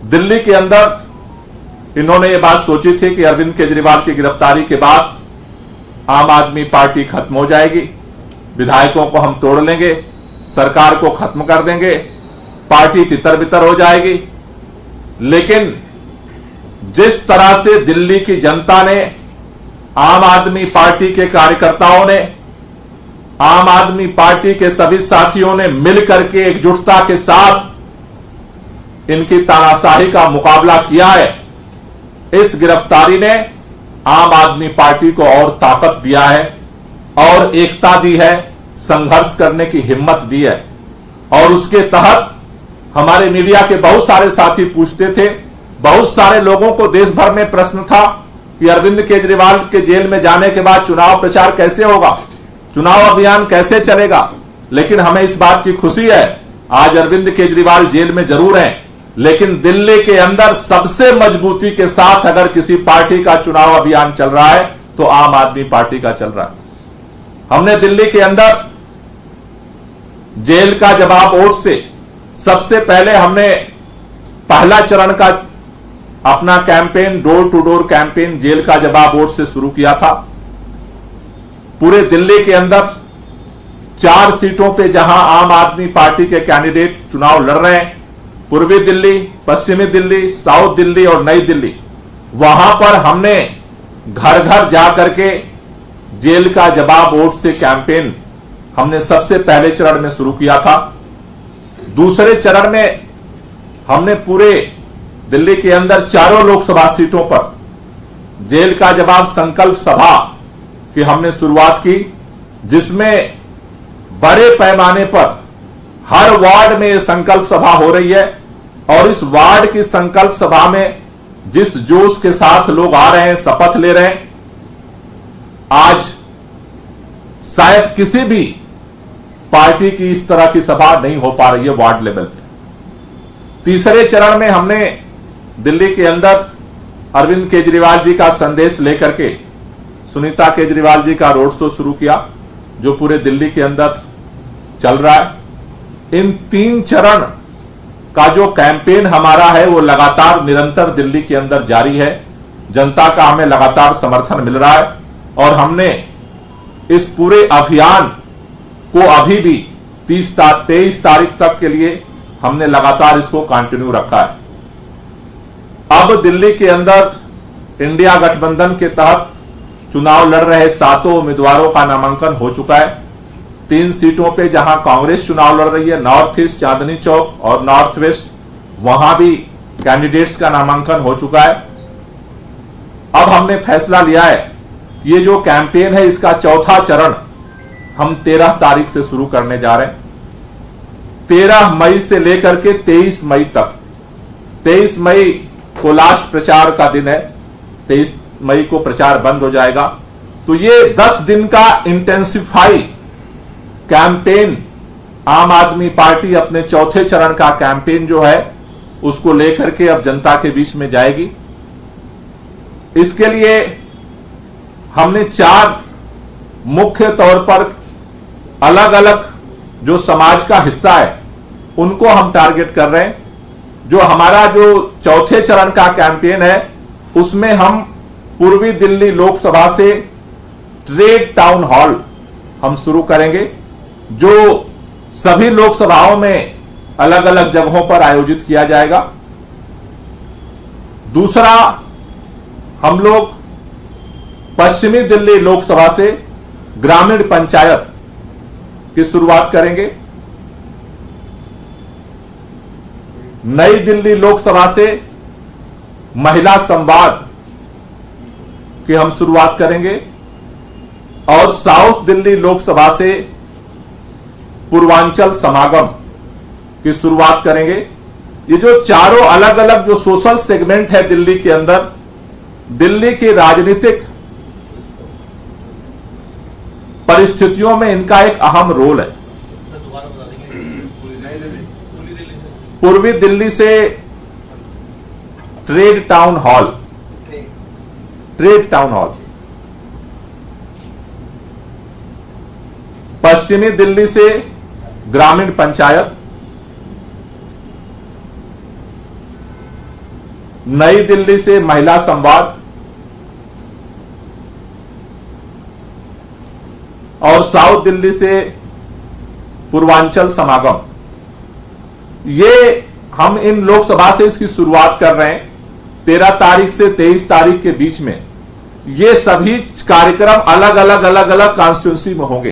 दिल्ली के अंदर इन्होंने ये बात सोची थी कि अरविंद केजरीवाल की गिरफ्तारी के बाद आम आदमी पार्टी खत्म हो जाएगी, विधायकों को हम तोड़ लेंगे, सरकार को खत्म कर देंगे, पार्टी तितर बितर हो जाएगी। लेकिन जिस तरह से दिल्ली की जनता ने, आम आदमी पार्टी के कार्यकर्ताओं ने, आम आदमी पार्टी के सभी साथियों ने मिलकर के एकजुटता के साथ इनकी तानाशाही का मुकाबला किया है, इस गिरफ्तारी ने आम आदमी पार्टी को और ताकत दिया है और एकता दी है, संघर्ष करने की हिम्मत दी है। और उसके तहत हमारे मीडिया के बहुत सारे साथी पूछते थे, बहुत सारे लोगों को देश भर में प्रश्न था कि अरविंद केजरीवाल के जेल में जाने के बाद चुनाव प्रचार कैसे होगा, चुनाव अभियान कैसे चलेगा। लेकिन हमें इस बात की खुशी है, आज अरविंद केजरीवाल जेल में जरूर हैं, लेकिन दिल्ली के अंदर सबसे मजबूती के साथ अगर किसी पार्टी का चुनाव अभियान चल रहा है तो आम आदमी पार्टी का चल रहा है। हमने दिल्ली के अंदर जेल का जवाब वोट से सबसे पहले हमने पहला चरण का अपना campaign, door to door campaign jail का जवाब वोट से शुरू किया था। पूरे दिल्ली के अंदर 4 सीटों पे जहां आम आदमी पार्टी के कैंडिडेट चुनाव लड़ रहे हैं, पूर्वी दिल्ली, पश्चिमी दिल्ली, साउथ दिल्ली और नई दिल्ली, वहां पर हमने घर घर जाकर के जेल का जवाब वोट से कैंपेन हमने सबसे पहले चरण में शुरू किया था। दूसरे चरण में हमने पूरे दिल्ली के अंदर 4 लोकसभा सीटों पर जेल का जवाब संकल्प सभा की हमने शुरुआत की, जिसमें बड़े पैमाने पर हर वार्ड में यह संकल्प सभा हो रही है। और इस वार्ड की संकल्प सभा में जिस जोश के साथ लोग आ रहे हैं, शपथ ले रहे हैं, आज शायद किसी भी पार्टी की इस तरह की सभा नहीं हो पा रही है वार्ड लेवल पे। तीसरे चरण में हमने दिल्ली के अंदर अरविंद केजरीवाल जी का संदेश लेकर के सुनीता केजरीवाल जी का रोड शो शुरू किया, जो पूरे दिल्ली के अंदर चल रहा है। इन 3 चरण का जो कैंपेन हमारा है वो लगातार निरंतर दिल्ली के अंदर जारी है। जनता का हमें लगातार समर्थन मिल रहा है और हमने इस पूरे अभियान को अभी भी 23 तारीख तक के लिए हमने लगातार इसको कंटिन्यू रखा है। अब दिल्ली के अंदर इंडिया गठबंधन के तहत चुनाव लड़ रहे 7 उम्मीदवारों का नामांकन हो चुका है। 3 सीटों पे जहां कांग्रेस चुनाव लड़ रही है, नॉर्थ ईस्ट, चांदनी चौक और नॉर्थ वेस्ट, वहां भी कैंडिडेट्स का नामांकन हो चुका है। अब हमने फैसला लिया है, ये जो कैंपेन है इसका चौथा चरण हम 13 तारीख से शुरू करने जा रहे हैं। 13 मई से लेकर के 23 मई तक। 23 मई को लास्ट प्रचार का दिन है, 23 मई को प्रचार बंद हो जाएगा। तो ये 10 दिन का इंटेंसिफाई कैंपेन आम आदमी पार्टी अपने चौथे चरण का कैंपेन जो है उसको लेकर के अब जनता के बीच में जाएगी। इसके लिए हमने 4 मुख्य तौर पर अलग अलग जो समाज का हिस्सा है उनको हम टारगेट कर रहे हैं। जो हमारा जो चौथे चरण का कैंपेन है उसमें हम पूर्वी दिल्ली लोकसभा से ट्रेड टाउन हॉल हम शुरू करेंगे, जो सभी लोकसभाओं में अलग अलग जगहों पर आयोजित किया जाएगा। दूसरा, हम लोग पश्चिमी दिल्ली लोकसभा से ग्रामीण पंचायत की शुरुआत करेंगे। नई दिल्ली लोकसभा से महिला संवाद की हम शुरुआत करेंगे और साउथ दिल्ली लोकसभा से पूर्वांचल समागम की शुरुआत करेंगे। ये जो चारों अलग अलग जो सोशल सेगमेंट है दिल्ली के अंदर, दिल्ली की राजनीतिक परिस्थितियों में इनका एक अहम रोल है। पूर्वी दिल्ली से ट्रेड टाउन हॉल, पश्चिमी दिल्ली से ग्रामीण पंचायत, नई दिल्ली से महिला संवाद और साउथ दिल्ली से पूर्वांचल समागम, ये हम इन लोकसभा से इसकी शुरुआत कर रहे हैं। 13 तारीख से 23 तारीख के बीच में ये सभी कार्यक्रम अलग अलग कॉन्स्टिट्यूंसी में होंगे।